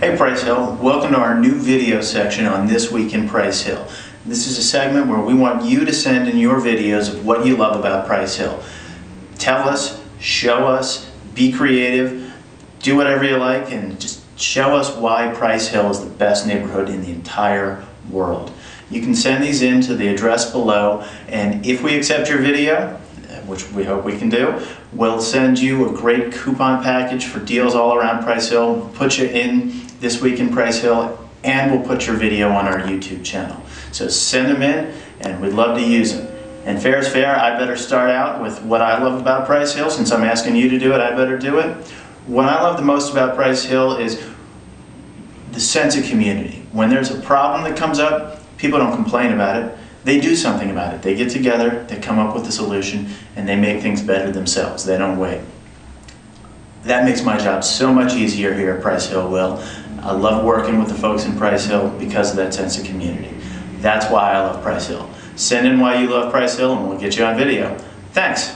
Hey Price Hill, welcome to our new video section on This Week in Price Hill. This is a segment where we want you to send in your videos of what you love about Price Hill. Tell us, show us, be creative, do whatever you like, and just show us why Price Hill is the best neighborhood in the entire world. You can send these in to the address below, and if we accept your video, which we hope we can do, we'll send you a great coupon package for deals all around Price Hill. We'll put you in This Week in Price Hill, and we'll put your video on our YouTube channel. So send them in, and we'd love to use them. And fair is fair, I better start out with what I love about Price Hill. Since I'm asking you to do it, I better do it. What I love the most about Price Hill is the sense of community. When there's a problem that comes up, people don't complain about it. They do something about it. They get together, they come up with a solution, and they make things better themselves. They don't wait. That makes my job so much easier here at Price Hill, Will. I love working with the folks in Price Hill because of that sense of community. That's why I love Price Hill. Send in why you love Price Hill and we'll get you on video. Thanks.